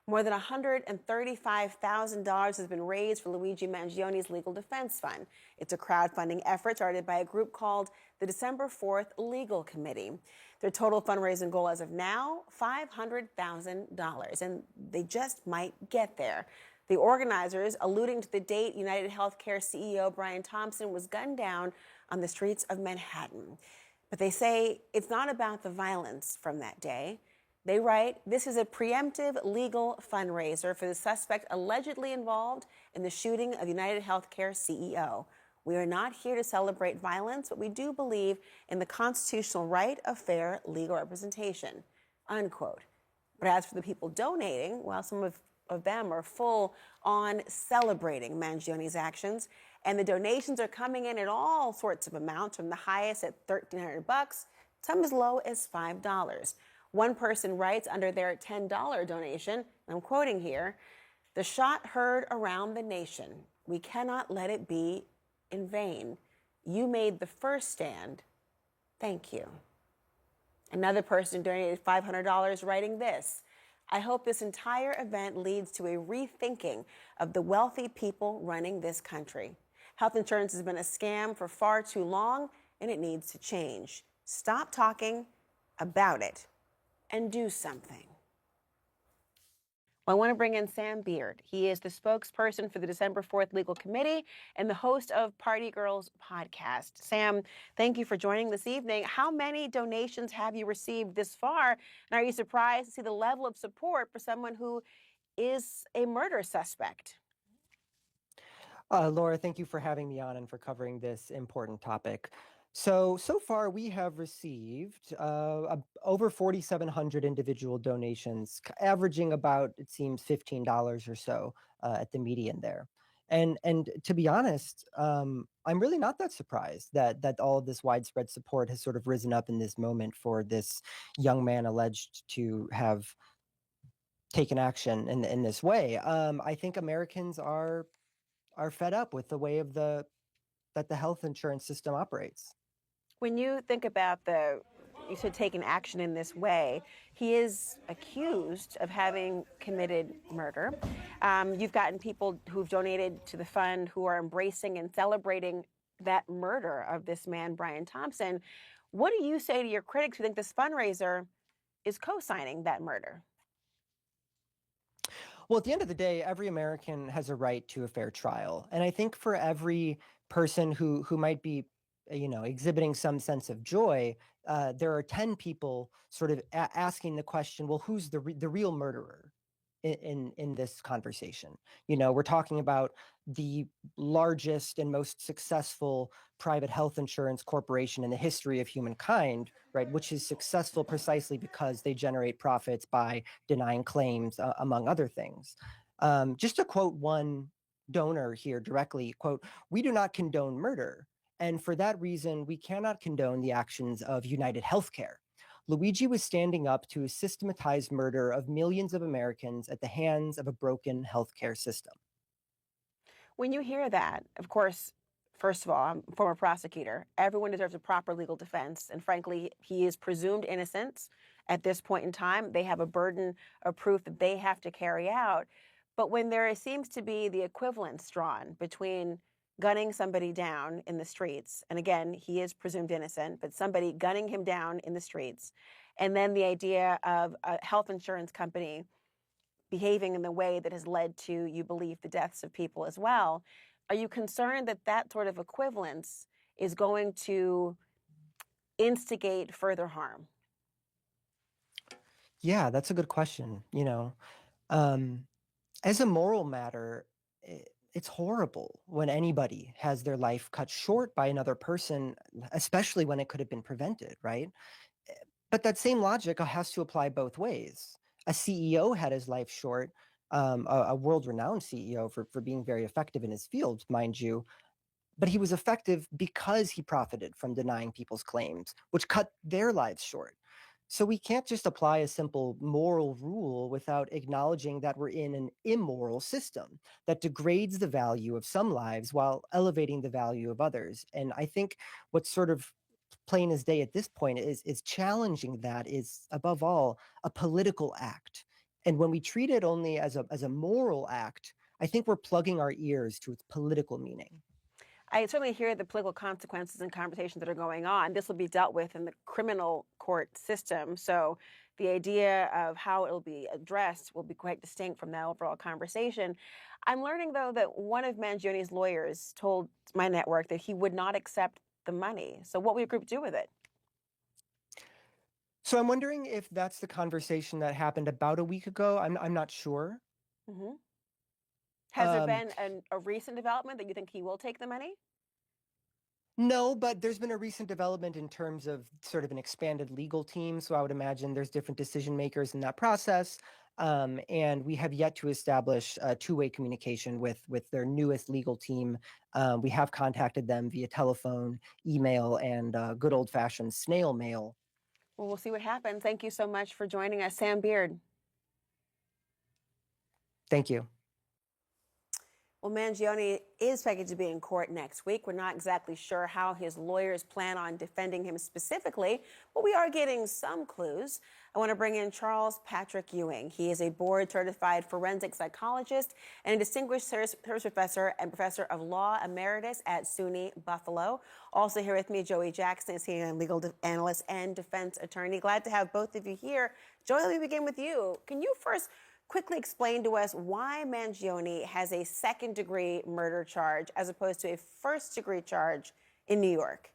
More than $135,000 has been raised for Luigi Mangione's legal defense fund. It's a crowdfunding effort started by a group called the December 4th Legal Committee. Their total fundraising goal as of now, $500,000, and they just might get there. The organizers, alluding to the date UnitedHealthcare CEO Brian Thompson was gunned down on the streets of Manhattan. But they say it's not about the violence from that day. They write, this is a preemptive legal fundraiser for the suspect allegedly involved in the shooting of UnitedHealthcare CEO. We are not here to celebrate violence, but we do believe in the constitutional right of fair legal representation, unquote. But as for the people donating, well, some of them are full on celebrating Mangione's actions, and the donations are coming in at all sorts of amounts, from the highest at $1,300, some as low as $5. One person writes under their $10 donation, I'm quoting here, "The shot heard around the nation. We cannot let it be in vain. You made the first stand. Thank you." Another person donated $500 writing this, "I hope this entire event leads to a rethinking of the wealthy people running this country. Health insurance has been a scam for far too long, and it needs to change. Stop talking about it and do something." Well, I want to bring in Sam Beard. He is the spokesperson for the December 4th Legal Committee and the host of Party Girls podcast. Sam, thank you for joining this evening. How many donations have you received this far? And are you surprised to see the level of support for someone who is a murder suspect? Laura, thank you for having me on and for covering this important topic. So far we have received over 4,700 individual donations, averaging about, it seems, $15 or so at the median there. And to be honest, I'm really not that surprised that all of this widespread support has sort of risen up in this moment for this young man alleged to have taken action in this way. I think Americans are fed up with the way that the health insurance system operates. When you think about you said taking action in this way, he is accused of having committed murder. You've gotten people who've donated to the fund who are embracing and celebrating that murder of this man, Brian Thompson. What do you say to your critics who think this fundraiser is co-signing that murder? Well, at the end of the day, every American has a right to a fair trial. And I think for every person who might be exhibiting some sense of joy, there are 10 people sort of asking the question, well, who's the real murderer in this conversation? We're talking about the largest and most successful private health insurance corporation in the history of humankind, right? Which is successful precisely because they generate profits by denying claims, among other things. Just to quote one donor here directly, quote, "We do not condone murder. And for that reason, we cannot condone the actions of UnitedHealthcare. Luigi was standing up to a systematized murder of millions of Americans at the hands of a broken healthcare system." When you hear that, of course, first of all, I'm a former prosecutor. Everyone deserves a proper legal defense. And frankly, he is presumed innocent at this point in time. They have a burden of proof that they have to carry out. But when there seems to be the equivalence drawn between gunning somebody down in the streets, and again, he is presumed innocent, but somebody gunning him down in the streets, and then the idea of a health insurance company behaving in the way that has led to, you believe, the deaths of people as well, are you concerned that that sort of equivalence is going to instigate further harm? Yeah, that's a good question. As a moral matter, it's horrible when anybody has their life cut short by another person, especially when it could have been prevented, right? But that same logic has to apply both ways. A CEO had his life short, a world-renowned CEO for being very effective in his field, mind you, but he was effective because he profited from denying people's claims, which cut their lives short. So we can't just apply a simple moral rule without acknowledging that we're in an immoral system that degrades the value of some lives while elevating the value of others. And I think what's sort of plain as day at this point is challenging that is, above all, a political act. And when we treat it only as a moral act, I think we're plugging our ears to its political meaning. I certainly hear the political consequences and conversations that are going on. This will be dealt with in the criminal court system. So the idea of how it will be addressed will be quite distinct from that overall conversation. I'm learning, though, that one of Mangione's lawyers told my network that he would not accept the money. So what will your group do with it? So I'm wondering if that's the conversation that happened about a week ago. I'm not sure. Hmm. Has there been a recent development that you think he will take the money? No, but there's been a recent development in terms of sort of an expanded legal team. So I would imagine there's different decision makers in that process. And we have yet to establish two-way communication with their newest legal team. We have contacted them via telephone, email, and good old-fashioned snail mail. Well, we'll see what happens. Thank you so much for joining us, Sam Beard. Thank you. Well, Mangione is expected to be in court next week. We're not exactly sure how his lawyers plan on defending him specifically, but we are getting some clues. I want to bring in Charles Patrick Ewing. He is a board-certified forensic psychologist and a distinguished service professor and professor of law emeritus at SUNY Buffalo. Also here with me, Joey Jackson, senior legal analyst and defense attorney. Glad to have both of you here. Joey, let me begin with you. Can you first quickly explain to us why Mangione has a second-degree murder charge as opposed to a first-degree charge in New York?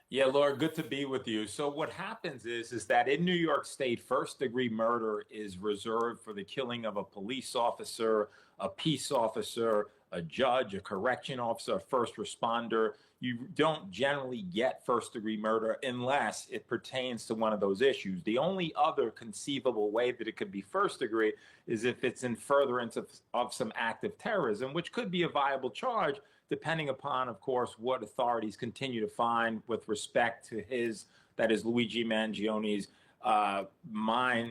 Yeah, Laura, good to be with you. So what happens is that in New York State, first-degree murder is reserved for the killing of a police officer, a peace officer, a judge, a correction officer, a first responder. You don't generally get first-degree murder unless it pertains to one of those issues. The only other conceivable way that it could be first-degree is if it's in furtherance of some act of terrorism, which could be a viable charge, depending upon, of course, what authorities continue to find with respect to that is Luigi Mangione's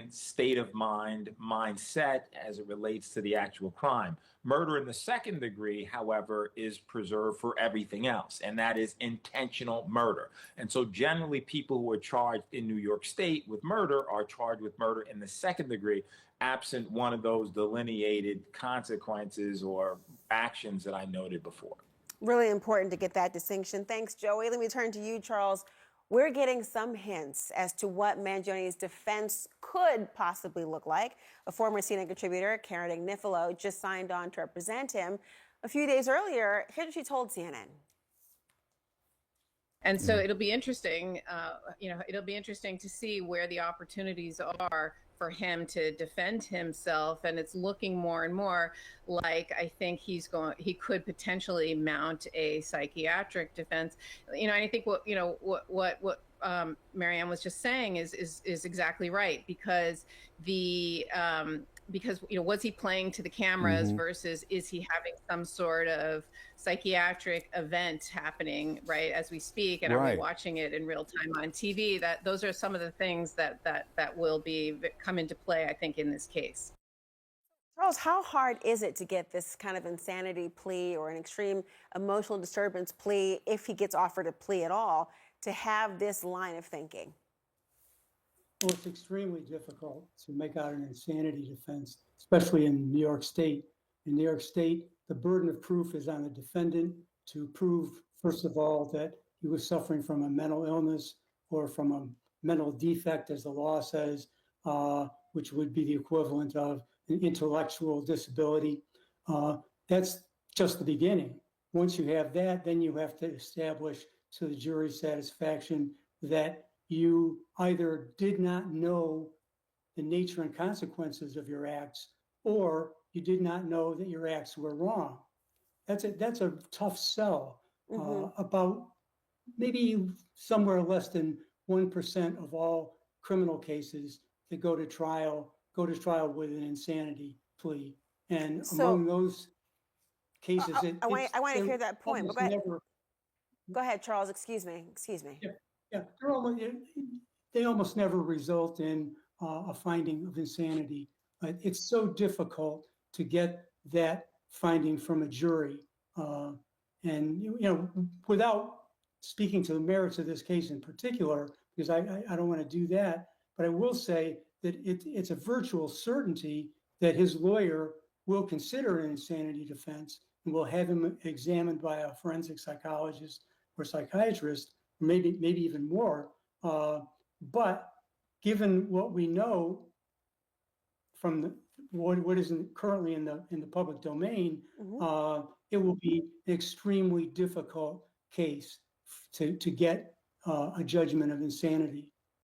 state of mind, mindset as it relates to the actual crime. Murder in the second degree, however, is preserved for everything else, and that is intentional murder. And so generally people who are charged in New York State with murder are charged with murder in the second degree, absent one of those delineated consequences or actions that I noted before. Really important to get that distinction. Thanks, Joey. Let me turn to you, Charles. We're getting some hints as to what Mangione's defense could possibly look like. A former CNN contributor, Karen Agnifilo, just signed on to represent him. A few days earlier, here's what she told CNN. And so it'll be interesting, it'll be interesting to see where the opportunities are for him to defend himself. And it's looking more and more like I think he could potentially mount a psychiatric defense. And I think what Marianne was just saying is exactly right, because was he playing to the cameras versus is he having some sort of psychiatric event happening right as we speak, and are we watching it in real time on TV? That those are some of the things that will come into play, I think, in this case. Charles, how hard is it to get this kind of insanity plea or an extreme emotional disturbance plea, if he gets offered a plea at all, to have this line of thinking? Well, it's extremely difficult to make out an insanity defense, especially in New York State. In New York State, the burden of proof is on the defendant to prove, first of all, that he was suffering from a mental illness or from a mental defect, as the law says, which would be the equivalent of an intellectual disability. That's just the beginning. Once you have that, then you have to establish to the jury's satisfaction that you either did not know the nature and consequences of your acts, or you did not know that your acts were wrong. That's a tough sell. About maybe somewhere less than 1% of all criminal cases that go to trial with an insanity plea. And among those cases, I want to hear that point. But go ahead, Charles. Excuse me. Yeah, they almost never result in a finding of insanity. But it's so difficult to get that finding from a jury. And without speaking to the merits of this case in particular, because I don't want to do that, but I will say that it's a virtual certainty that his lawyer will consider an insanity defense and will have him examined by a forensic psychologist or psychiatrist, maybe even more. But given what we know from what is currently in the public domain, it will be an extremely difficult case to get a judgment of insanity.